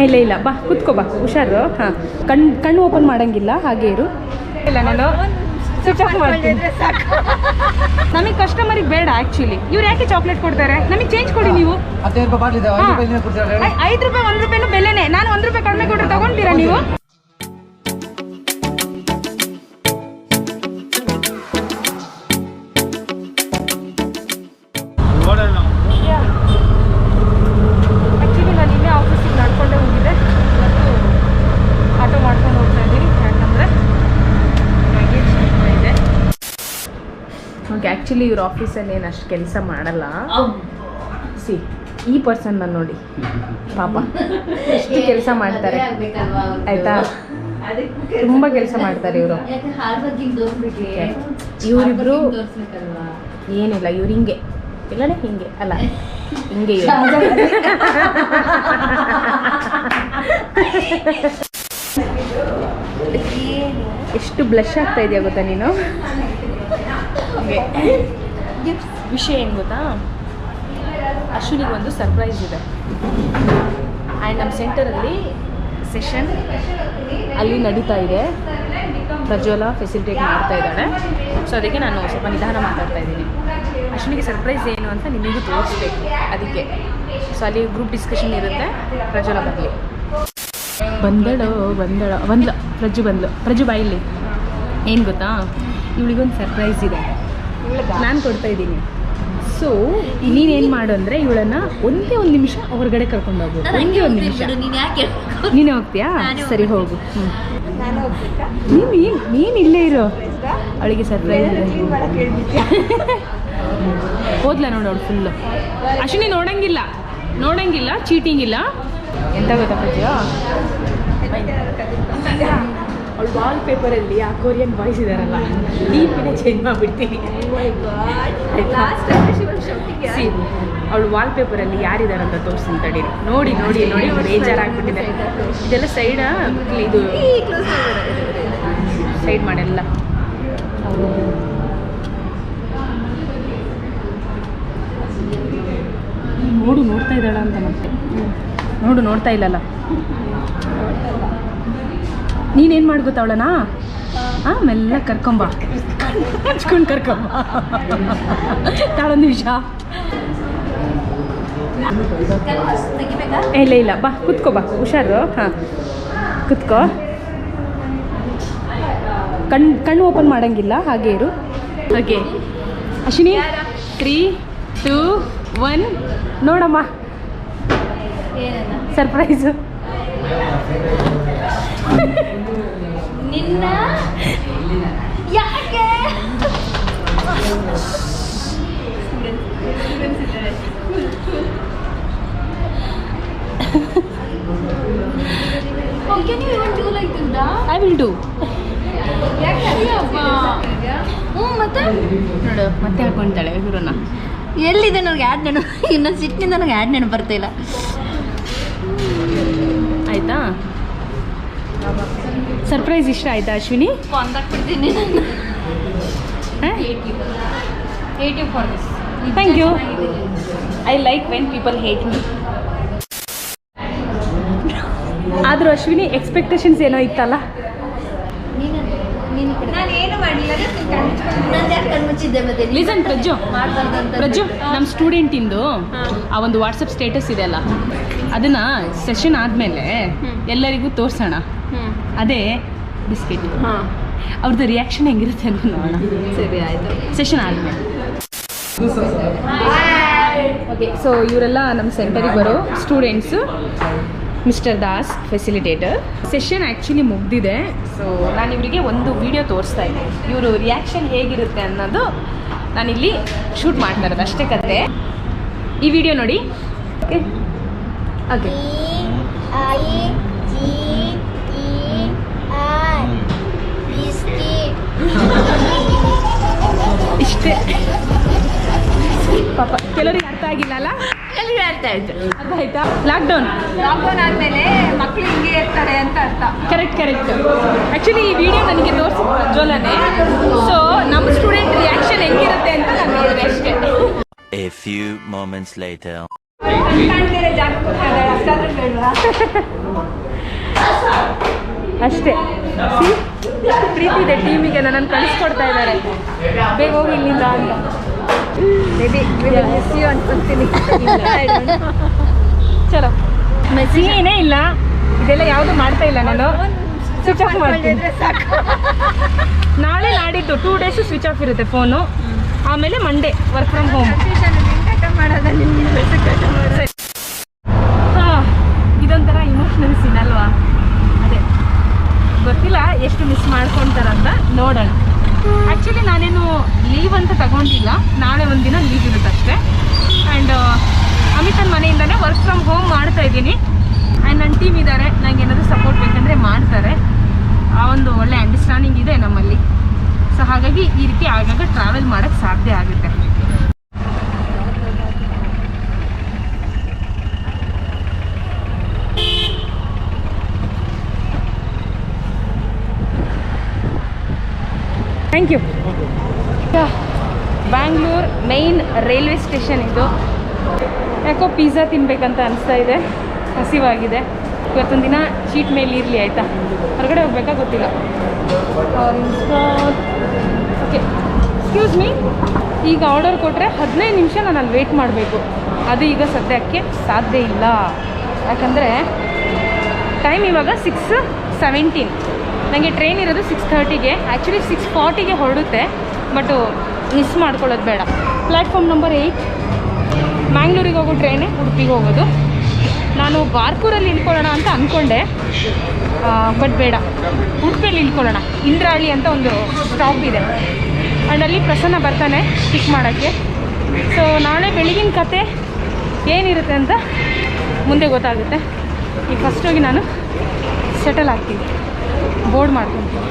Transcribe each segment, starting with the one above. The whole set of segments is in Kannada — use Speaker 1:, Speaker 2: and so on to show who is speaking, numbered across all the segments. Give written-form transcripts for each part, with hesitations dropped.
Speaker 1: ಇಲ್ಲ ಬಾ ಕುತ್ಕೋ ಬಾ ಹುಷಾರು. ಹಾಂ, ಕಣ್ಣು ಓಪನ್ ಮಾಡೋಂಗಿಲ್ಲ, ಹಾಗೆ ಇರು. ಇಲ್ಲ ನಾನು ಸ್ವಿಚ್ ಆಫ್ ಮಾಡ್ತೀನಿ. ನಮಗೆ ಕಸ್ಟಮರಿಗೆ ಬೇಡ ಆ್ಯಕ್ಚುಲಿ. ಇವ್ರು ಯಾಕೆ ಚಾಕ್ಲೇಟ್ ಕೊಡ್ತಾರೆ? ನಮಗೆ ಚೇಂಜ್ ಕೊಡಿ ನೀವು. 5 ರೂಪಾಯಿ 1 ರೂಪಾಯಿನೂ ಬೆಲೆನೇ. ನಾನು 1 ರೂಪಾಯಿ ಕಡಿಮೆ ಕೊಟ್ಟರೆ ತಗೊಂತೀರಾ ನೀವು? ಆ್ಯಕ್ಚುಲಿ ನಾನು ಇನ್ನೇ ಆಫೀಸಿಗೆ ನಡ್ಕೊಂಡೇ ಹೋಗಿದ್ದೆ ಮತ್ತು ಆಟೋ ಮಾಡ್ಕೊಂಡು ಹೋಗ್ತಾ ಇದ್ದೀನಿ. ಯಾಕಂದರೆ ಇದೆ. ಓಕೆ, ಆ್ಯಕ್ಚುಲಿ ಇವ್ರ ಆಫೀಸಲ್ಲಿ ಏನು ಅಷ್ಟು ಕೆಲಸ ಮಾಡಲ್ಲ. ಈ ಪರ್ಸನ್ನ ನೋಡಿ ಪಾಪ ಎಷ್ಟು ಕೆಲಸ ಮಾಡ್ತಾರೆ ಆಯಿತಾ. ತುಂಬ ಕೆಲಸ ಮಾಡ್ತಾರೆ ಇವರು. ಇವರಿಬ್ರು ಏನಿಲ್ಲ, ಇವ್ರು ಹಿಂಗೆ ಇಲ್ಲನೇ ಹಿಂಗೆ ಅಲ್ಲ ಹಿಂಗೆ ಎಷ್ಟು ಬ್ಲಶ್ ಆಗ್ತಾ ಇದೆಯಾ ಗೊತ್ತಾ ನೀನು? ವಿಷಯ ಏನು ಗೊತ್ತಾ, ಅಶ್ವಿನಿಗೆ ಒಂದು ಸರ್ಪ್ರೈಸ್ ಇದೆ. ಆ್ಯಂಡ್ ನಮ್ಮ ಸೆಂಟರಲ್ಲಿ ಸೆಷನ್ ಅಲ್ಲಿ ನಡೀತಾ ಇದೆ. ಪ್ರಜ್ವಲ ಫೆಸಿಲಿಟೇಟ್ ಮಾಡ್ತಾ ಇದ್ದಾಳೆ. ಸೊ ಅದಕ್ಕೆ ನಾನು ಸ್ವಲ್ಪ ನಿಧಾನ ಮಾತಾಡ್ತಾ ಇದ್ದೀನಿ. ಅಶ್ವಿನಿಗೆ ಸರ್ಪ್ರೈಸ್ ಏನು ಅಂತ ನಿಮಗೂ ತೋರಿಸ್ಬೇಕು, ಅದಕ್ಕೆ. ಸೊ ಅಲ್ಲಿ ಗ್ರೂಪ್ ಡಿಸ್ಕಷನ್ ಇರುತ್ತೆ. ಪ್ರಜ್ವಲ ಬಂದಳು ಪ್ರಜ್ಜು ಬಾಯಿಲಿ. ಏನು ಗೊತ್ತಾ, ಇವಳಿಗೊಂದು ಸರ್ಪ್ರೈಸ್ ಇದೆ, ನಾನು ಕೊಡ್ತಾ ಇದ್ದೀನಿ. ಸೊ ನೀನೇನು ಮಾಡು ಅಂದರೆ ಇವಳನ್ನು ಒಂದೇ ಒಂದು ನಿಮಿಷ ಹೊರಗಡೆ ಕರ್ಕೊಂಡು ಹೋಗು. ಒಂದೇ ಒಂದು ನಿಮಿಷ. ನೀನೇ ಹೋಗ್ತೀಯಾ? ಸರಿ ಹೋಗು. ನೀನು ಇಲ್ಲೇ ಇರು, ಅವಳಿಗೆ ಸರ್ಪ್ರೈಸ್ ಇದೆ. ಹೋದ್ಲಾ ನೋಡು ಅವಳು ಫುಲ್ಲು. ಅಶ್ವಿನಿ ನೋಡಂಗಿಲ್ಲ ಚೀಟಿಂಗ್ ಇಲ್ಲ. ಎಂತ ಗೊತ್ತಾ ಪ್ರಜ್ಜಾ, ಅವಳು ವಾಲ್ ಪೇಪರಲ್ಲಿ ಆ ಕೊರಿಯನ್ ಬಾಯ್ಸ್ ಇದಾರಲ್ಲ, ಡೀಪಿನೇ ಚೇಂಜ್ ಮಾಡಿಬಿಡ್ತೀನಿ. ಅವಳು ವಾಲ್ ಪೇಪರಲ್ಲಿ ಯಾರಿದಾರಂತ ತೋರಿಸ್ತೀನಿ ತಡೀರಿ. ನೋಡಿ ಬೇಜಾರಾಗ್ಬಿಟ್ಟಿದೆ. ಇದೆಲ್ಲ ಸೈಡ, ಇದು ಸೈಡ್ ಮಾಡೆಲ್ಲ. ನೋಡ್ತಾ ಇದ್ದಾಳ ಅಂತ ಮತ್ತೆ ನೋಡ್ತಾ ಇಲ್ಲಲ್ಲ. ನೀನೇನು ಮಾಡಿ ಗೊತ್ತಾ ಅವಳನಾ? ಮೆಲ್ಲ ಕರ್ಕೊಂಬ, ಹಚ್ಕೊಂಡು ಕರ್ಕೊಂಬ. ತಾಳೊಂದು ನಿಮಿಷ. ಇಲ್ಲ ಬಾ ಕುತ್ಕೋ ಬಾ ಹುಷಾರು. ಹಾಂ ಕುತ್ಕೋ. ಕಣ್ಣು ಓಪನ್ ಮಾಡೋಂಗಿಲ್ಲ, ಹಾಗೆ ಇರು. ಓಕೆ ಅಶ್ವಿನಿ, 3, 2, 1 ನೋಡಮ್ಮ ಸರ್ಪ್ರೈಸು.
Speaker 2: ನಿನ್ನ ಯಾಕೆ How can you even do like this?
Speaker 1: I will do.
Speaker 2: ಮತ್ತೆ
Speaker 1: ನೋಡು ಮತ್ತೆ ಹಾಕೊಂತಾಳೆ ಇವ್ರನ್ನ.
Speaker 2: ಎಲ್ಲಿದೆ ನನಗೆ ಆ್ಯಡ್ ನೆನಪು, ಇನ್ನೊಂದು ಸಿಟ್ಟಿನಿಂದ ನನಗೆ ಆ್ಯಡ್ ನೆನಪು ಬರ್ತಾಯಿಲ್ಲ.
Speaker 1: ಆಯಿತಾ, ಸರ್ಪ್ರೈಸ್ ಇಷ್ಟ ಆಯಿತಾ ಅಶ್ವಿನಿ?
Speaker 2: ಕೊಂದಾಕ್ಬಿಡ್ತೀನಿ ನಾನು.
Speaker 1: Hate you for this. Thank you. I like when people hate me. ಆದರೂ ಅಶ್ವಿನಿ ಎಕ್ಸ್ಪೆಕ್ಟೇಷನ್ಸ್ ಏನೋ ಇತ್ತಲ್ಲ.
Speaker 2: ನಾನು ಏನು ಮಾಡಲಿಲ್ಲ, ಕಣ್ಮುಚ್ಚಿದ್ದೆ. ಮತ್ತೆ
Speaker 1: ಲಿಸನ್ ಪ್ರಜ್ಜು, ನಮ್ಮ ಸ್ಟೂಡೆಂಟಿಂದು ಆ ಒಂದು ವಾಟ್ಸಪ್ ಸ್ಟೇಟಸ್ ಇದೆ ಅಲ್ಲ, ಅದನ್ನು ಸೆಷನ್ ಆದಮೇಲೆ ಎಲ್ಲರಿಗೂ ತೋರಿಸೋಣ. ಅದೇ ಬಿಸ್ಕೆಟ್. ಅವ್ರದ್ದು ರಿಯಾಕ್ಷನ್ ಹೆಂಗಿರುತ್ತೆ ಅಂತ ನೋಡೋಣ.
Speaker 2: ಸರಿ ಆಯಿತು,
Speaker 1: ಸೆಷನ್ ಆದಮೇಲೆ. ಓಕೆ, ಸೊ ಇವರೆಲ್ಲ ನಮ್ಮ ಸೆಂಟರಿಗೆ ಬರೋ students. Mister Das facilitator. Session actually ಮುಗ್ದಿದೆ. ಸೊ ನಾನು ಇವರಿಗೆ ಒಂದು ವಿಡಿಯೋ ತೋರಿಸ್ತಾ ಇದ್ದೀನಿ. ಇವರು ರಿಯಾಕ್ಷನ್ ಹೇಗಿರುತ್ತೆ ಅನ್ನೋದು ನಾನಿಲ್ಲಿ ಶೂಟ್ ಮಾಡ್ತಾ ಇರೋದು, ಅಷ್ಟೇ ಕತೆ. ಈ ವಿಡಿಯೋ ನೋಡಿ. ಓಕೆ ಓಕೆ ಇಷ್ಟೇ. ಪಾಪ ಕೆಲವರಿಗೆ ಅರ್ಥ ಆಗಿಲ್ಲ ಅಲ್ಲ?
Speaker 2: ಎಲ್ಲರಿಗೂ ಅರ್ಥ ಆಯ್ತು.
Speaker 1: ಅರ್ಥ ಆಯ್ತಾ? ಲಾಕ್ಡೌನ್
Speaker 2: ಆದಮೇಲೆ ಮಕ್ಕಳು ಹಿಂಗೆ ಇರ್ತಾರೆ ಅಂತ ಅರ್ಥ.
Speaker 1: ಕರೆಕ್ಟ್. ಆ್ಯಕ್ಚುಲಿ ಈ ವಿಡಿಯೋ ನನಗೆ ತೋರಿಸಿದ ಪ್ರಜ್ವಲನೆ. ಸೊ ನಮ್ಮ ಸ್ಟೂಡೆಂಟ್ ರಿಯಾಕ್ಷನ್ ಹೆಂಗಿರುತ್ತೆ ಅಂತ ನಾನು ನೋಡಿದೆ ಅಷ್ಟೇ.
Speaker 3: A few moments later.
Speaker 1: ಅಷ್ಟೇ. ಸಿ ಪ್ರೀತಿ ಇದೆ ಟೀಮಿಗೆ, ನನ್ನನ್ನು ಕಳಿಸ್ಕೊಡ್ತಾ ಇದ್ದಾರೆ ಬೇಗ ಹೋಗಿ ಇಲ್ಲಿಂದ ಅಂತ.
Speaker 2: ಮೇಬಿ ಮಿಸ್ ಯು ಅನ್ಕೊಂತೀನಿ.
Speaker 1: ಚಲೋ ಸೀನೇ ಇಲ್ಲ, ಇದೆಲ್ಲ ಯಾವುದು ಮಾಡ್ತಾ ಇಲ್ಲ ನಾನು. ಸ್ವಿಚ್ ಆಫ್ ಮಾಡ್ತೀನಿ. ನಾಳೆ ನಾಡಿದ್ದು 2 ಡೇಸು ಸ್ವಿಚ್ ಆಫ್ ಇರುತ್ತೆ ಫೋನು. ಆಮೇಲೆ ಮಂಡೇ ವರ್ಕ್ ಫ್ರಮ್ ಹೋಮ್. ಹಾಂ, ಇದೊಂಥರ ಇಮೋಷ್ನಲ್ ಸೀನ್ ಅಲ್ವಾ? ಅದೇ ಗೊತ್ತಿಲ್ಲ ಎಷ್ಟು ಮಿಸ್ ಮಾಡ್ಕೊತಾರಂತ, ನೋಡೋಣ. ಆ್ಯಕ್ಚುಲಿ ನಾನೇನು ಲೀವ್ ಅಂತ ತಗೊಂಡಿಲ್ಲ, ನಾಳೆ ಒಂದಿನ ಲೀವ್ ಇರುತ್ತೆ ಅಷ್ಟೇ. ಆ್ಯಂಡ್ ಅಮಿತನ ಮನೆಯಿಂದನೇ ವರ್ಕ್ ಫ್ರಮ್ ಹೋಮ್ ಮಾಡ್ತಾ ಇದ್ದೀನಿ. ಆ್ಯಂಡ್ ನನ್ನ ಟೀಮ್ ಇದ್ದಾರೆ, ನಂಗೆ ಏನಾದರೂ ಸಪೋರ್ಟ್ ಬೇಕಂದರೆ ಮಾಡ್ತಾರೆ. ಆ ಒಂದು ಒಳ್ಳೆ ಅಂಡರ್ಸ್ಟ್ಯಾಂಡಿಂಗ್ ಇದೆ ನಮ್ಮಲ್ಲಿ. ಸೊ ಹಾಗಾಗಿ ಈ ರೀತಿ ಆಗಾಗ ಟ್ರಾವೆಲ್ ಮಾಡೋಕ್ಕೆ ಸಾಧ್ಯ ಆಗುತ್ತೆ. Thank you. Bangalore main railway station ಇದು. ಯಾಕೋ ಪಿಜ್ಜಾ ತಿನ್ನಬೇಕಂತ ಅನಿಸ್ತಾ ಇದೆ, ಹಸಿವಾಗಿದೆ. ಇವತ್ತೊಂದು ದಿನ ಚೀಟ್ ಮೇಲೆ ಇರಲಿ ಆಯಿತಾ. ಹೊರಗಡೆ ಹೋಗ್ಬೇಕಾ ಗೊತ್ತಿಲ್ಲ. Okay, excuse me. ಈಗ ಆರ್ಡರ್ ಕೊಟ್ಟರೆ 15 ನಿಮಿಷ ನಾನು ಅಲ್ಲಿ ವೆಯ್ಟ್ ಮಾಡಬೇಕು. ಅದು ಈಗ ಸದ್ಯಕ್ಕೆ ಸಾಧ್ಯ ಇಲ್ಲ, ಯಾಕಂದರೆ ಟೈಮ್ ಇವಾಗ 6:17. ನನಗೆ ಟ್ರೈನ್ ಇರೋದು 6:30ಗೆ. ಆ್ಯಕ್ಚುಲಿ 6:40ಗೆ ಹೊರಡುತ್ತೆ, ಬಟ್ ಮಿಸ್ ಮಾಡ್ಕೊಳ್ಳೋದು ಬೇಡ. Platform number 8. ಮ್ಯಾಂಗ್ಳೂರಿಗೆ ಹೋಗೋ ಟ್ರೈನೇ ಉಡುಪಿಗೆ ಹೋಗೋದು. ನಾನು ಬಾರ್ಕೂರಲ್ಲಿ ಇಳ್ಕೊಳ್ಳೋಣ ಅಂತ ಅಂದ್ಕೊಂಡೆ, ಬಟ್ ಬೇಡ, ಉಡುಪಿಯಲ್ಲಿ ಇಳ್ಕೊಳ್ಳೋಣ. ಇಂದ್ರಾಳಿ ಅಂತ ಒಂದು ಸ್ಟಾಪ್ ಇದೆ, ಆ್ಯಂಡ್ ಅಲ್ಲಿ ಪ್ರಸನ್ನ ಬರ್ತಾನೆ ಪಿಕ್ ಮಾಡೋಕ್ಕೆ. ಸೊ ನಾಳೆ ಬೆಳಗಿನ ಕತೆ ಏನಿರುತ್ತೆ ಅಂತ ಮುಂದೆ ಗೊತ್ತಾಗುತ್ತೆ. ಈಗ ಫಸ್ಟ್ ಹೋಗಿ ನಾನು ಸೆಟಲ್ ಆಗ್ತೀನಿ, ಬೋರ್ಡ್ ಮಾಡ್ಕೊತೀನಿ.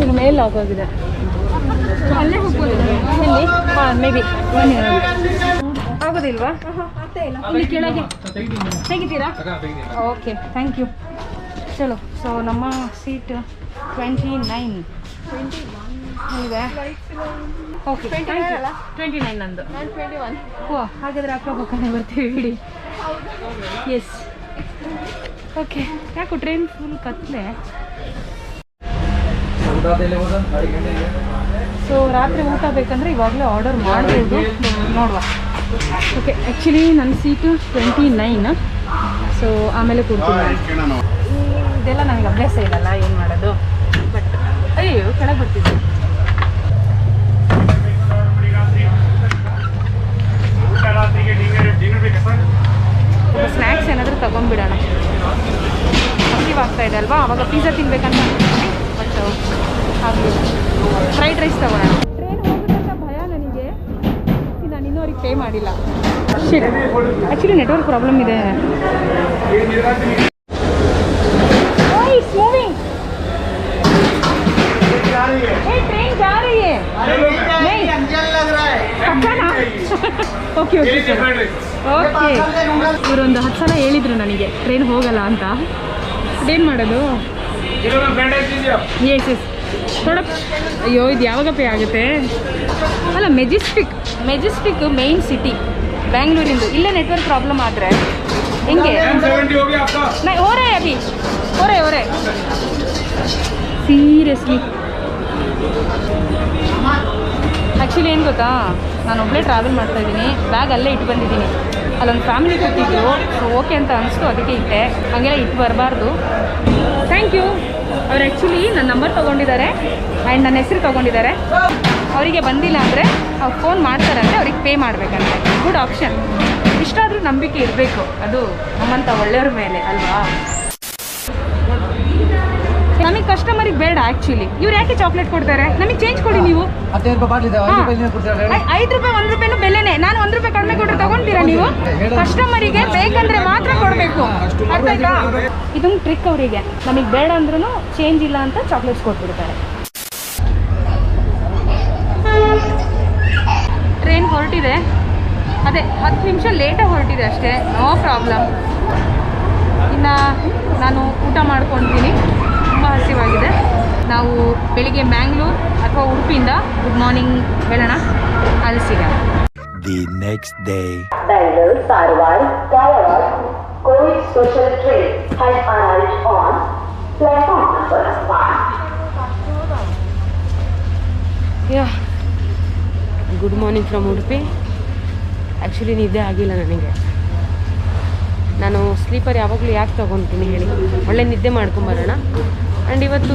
Speaker 1: ಇದು ಮೇಲ್ ಆಗೋಗಿದೆ, ಅಲ್ಲೇ ಹೋಗ್ಬೋದು. ಇಲ್ಲಿ ಹಾಂ, ಮೇ ಬಿ ಆಗೋದಿಲ್ವಾ? ಇಲ್ಲಿ ಕೆಳಗೆ ತೆಗಿತೀರಾ? Okay, thank you. ಚಲೋ. ಸೊ ನಮ್ಮ ಸೀಟ್ 29 ಇದೆ. ಓಕೆ, 29 ನಂದು. ಓ, ಹಾಗಾದರೆ ಅಕ್ಕಪಕ್ಕನೇ ಬರ್ತೀವಿ ಬಿಡಿ. Yes, okay. ಯಾಕೋ ಟ್ರೈನ್ ಫುಲ್ ಕತ್ಲೆ. ಸೊ ರಾತ್ರಿ ಊಟ ಬೇಕಂದರೆ ಇವಾಗಲೇ ಆರ್ಡರ್ ಮಾಡ್ಬೋದು, ನೋಡುವ. ಓಕೆ, ಆ್ಯಕ್ಚುಲಿ ನನ್ನ ಸೀಟು 29. ಸೊ ಆಮೇಲೆ ಕೂರ್ತೀನಿ. ಇದೆಲ್ಲ ನನಗೆ ಅಭ್ಯಾಸ ಇಲ್ಲಲ್ಲ, ಏನು ಮಾಡೋದು. ಬಟ್ ಅಯ್ಯೋ, ಕೆಳಗೆ ಬರ್ತಿದ್ದೆ. ಸ್ನ್ಯಾಕ್ಸ್ ಏನಾದರೂ ತೊಗೊಂಡ್ಬಿಡೋಣ, ಹಸಿವಾಗ್ತಾ ಇದೆ ಅಲ್ವಾ. ಆವಾಗ ಪಿಜ್ಜಾ ತಿನ್ಬೇಕಂತ ಅನ್ಕೊಂಡೆ, ಬಟ್ ಹಾಗೆ ಫ್ರೈಡ್ ರೈಸ್ ತೊಗೊಳ್ಳೋಣ. ಟ್ರೈನ್ ಹೋಗುತ್ತಂತ ಭಯ ನನಗೆ, ನಾನು ಇನ್ನೂ ಅವ್ರಿಗೆ ಪೇ ಮಾಡಿಲ್ಲ. ಆ್ಯಕ್ಚುಲಿ ನೆಟ್ವರ್ಕ್ ಪ್ರಾಬ್ಲಮ್ ಇದೆ. ट्रेन जा रही है, नहीं पक्का ना? Okay okay okay. ಇವರೊಂದು 10 ಸಲ ಹೇಳಿದರು ನನಗೆ ಟ್ರೈನ್ ಹೋಗಲ್ಲ ಅಂತ. ಏನು ಮಾಡೋದು? ಎಸ್ ಎಸ್ ಥೋಡ. ಅಯ್ಯೋ, ಇದು ಯಾವಾಗ ಪೇ ಆಗುತ್ತೆ? ಅಲ್ಲ, ಮೆಜೆಸ್ಟಿಕ್ ಮೇನ್ ಸಿಟಿ ಬ್ಯಾಂಗ್ಳೂರಿಂದು. ಇಲ್ಲೇ ನೆಟ್ವರ್ಕ್ ಪ್ರಾಬ್ಲಮ್ ಆದರೆ ಹೆಂಗೆ? ಓರೇ ಅಭಿ, ಓರೇ ಸೀರಿಯಸ್ಲಿ. ಆ್ಯಕ್ಚುಲಿ ಏನು ಗೊತ್ತಾ, ನಾನು ಒಬ್ಬಳೇ ಟ್ರಾವೆಲ್ ಮಾಡ್ತಾಯಿದ್ದೀನಿ, ಬ್ಯಾಗ್ ಅಲ್ಲೇ ಇಟ್ಟು ಬಂದಿದ್ದೀನಿ. ಅಲ್ಲೊಂದು ಫ್ಯಾಮಿಲಿ ಕೂತಿದ್ದು, ಸೊ ಓಕೆ ಅಂತ ಅನಿಸ್ತು, ಅದಕ್ಕೆ ಇಟ್ಟೆ. ಹಾಗೆಲ್ಲ ಇಟ್ಟು ಬರಬಾರ್ದು. Thank you. ಅವ್ರು ಆ್ಯಕ್ಚುಲಿ ನನ್ನ ನಂಬರ್ ತೊಗೊಂಡಿದ್ದಾರೆ ಆ್ಯಂಡ್ ನನ್ನ ಹೆಸರು ತೊಗೊಂಡಿದ್ದಾರೆ. ಅವರಿಗೆ ಬಂದಿಲ್ಲ ಅಂದರೆ ಅವ್ರು ಫೋನ್ ಮಾಡ್ತಾರಂತೆ, ಅವ್ರಿಗೆ ಪೇ ಮಾಡಬೇಕಂತೆ. Good option. ಇಷ್ಟಾದರೂ ನಂಬಿಕೆ ಇರಬೇಕು, ಅದು ನಮ್ಮಂಥ ಒಳ್ಳೆಯವ್ರ ಮೇಲೆ ಅಲ್ವಾ. ನಮಗೆ ಕಸ್ಟಮರಿಗೆ ಬೇಡ ಆ್ಯಕ್ಚುಲಿ. ಇವ್ರು ಯಾಕೆ ಚಾಕ್ಲೇಟ್ ಕೊಡ್ತಾರೆ? ನಮಗೆ ಚೇಂಜ್ ಕೊಡಿ ನೀವು.
Speaker 3: 15 ರೂಪಾಯಿ ಬಾಟ್ಲಿ ಇದೆ, 5 ರೂಪಾಯಿ ನೀವು ಕೊಡ್ತೀರಾ ಹೇಳಿ?
Speaker 1: 5 ರೂಪಾಯಿ 1 ರೂಪಾಯಿನೂ ಬೆಲೆನೇ. ನಾನು 1 ರೂಪಾಯಿ ಕಡಿಮೆ ಕೊಟ್ಟರೆ ತಗೊಂತೀರಾ ನೀವು? ಕಸ್ಟಮರಿಗೆ ಬೇಕಂದ್ರೆ ಮಾತ್ರ ಕೊಡಬೇಕು, ಅರ್ಥ ಆಯ್ತಾ? ಇದೊಂದು ಟ್ರಿಕ್ ಅವರಿಗೆ. ನಮಗೆ ಬೇಡ ಅಂದ್ರೂ ಚೇಂಜ್ ಇಲ್ಲ ಅಂತ ಚಾಕ್ಲೇಟ್ಸ್ ಕೊಟ್ಬಿಡ್ತಾರೆ. ಟ್ರೈನ್ ಹೊರಟಿದೆ, ಅದೇ 10 ನಿಮಿಷ ಲೇಟಾಗಿ ಹೊರಟಿದೆ ಅಷ್ಟೇ, ನೋ ಪ್ರಾಬ್ಲಮ್. ಇನ್ನು ನಾನು ಊಟ ಮಾಡ್ಕೊಳ್ತೀನಿ, ತುಂಬ ಹಸಿವಾಗಿದೆ. ನಾವು ಬೆಳಿಗ್ಗೆ ಮ್ಯಾಂಗ್ಳೂರ್ ಅಥವಾ ಉಡುಪಿಯಿಂದ ಗುಡ್ ಮಾರ್ನಿಂಗ್ ಹೇಳೋಣ, ಅಲ್ಲಿ ಸಿಗೋಣ.
Speaker 4: The next day.
Speaker 5: Bangalore, Sarwar, Gayawad, COVID special train has arrived on platform number 1.
Speaker 1: Yeah good morning from Udupi. Actually ನಿದ್ದೆ ಆಗಿಲ್ಲ ನನಗೆ. ನಾನು ಸ್ಲೀಪರ್ ಯಾವಾಗಲೂ ಯಾಕೆ ತೊಗೊತೀನಿ ಹೇಳಿ, ಒಳ್ಳೆ ನಿದ್ದೆ ಮಾಡ್ಕೊಂಬರೋಣ ಆ್ಯಂಡ್ ಇವತ್ತು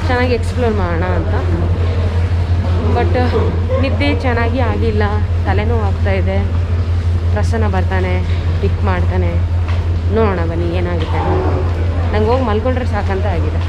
Speaker 1: ಚೆನ್ನಾಗಿ ಎಕ್ಸ್ಪ್ಲೋರ್ ಮಾಡೋಣ ಅಂತ. ಬಟ್ ನಿದ್ದೆ ಚೆನ್ನಾಗಿ ಆಗಿಲ್ಲ, ತಲೆನೋವು ಆಗ್ತಾಯಿದೆ. ಪ್ರಸನ್ನ ಬರ್ತಾನೆ, ಪಿಕ್ ಮಾಡ್ತಾನೆ, ನೋಡೋಣ ಬನ್ನಿ ಏನಾಗುತ್ತೆ. ನಂಗೆ ಹೋಗಿ ಮಲ್ಕೊಂಡ್ರೆ ಸಾಕಂತ ಆಗಿದೆ.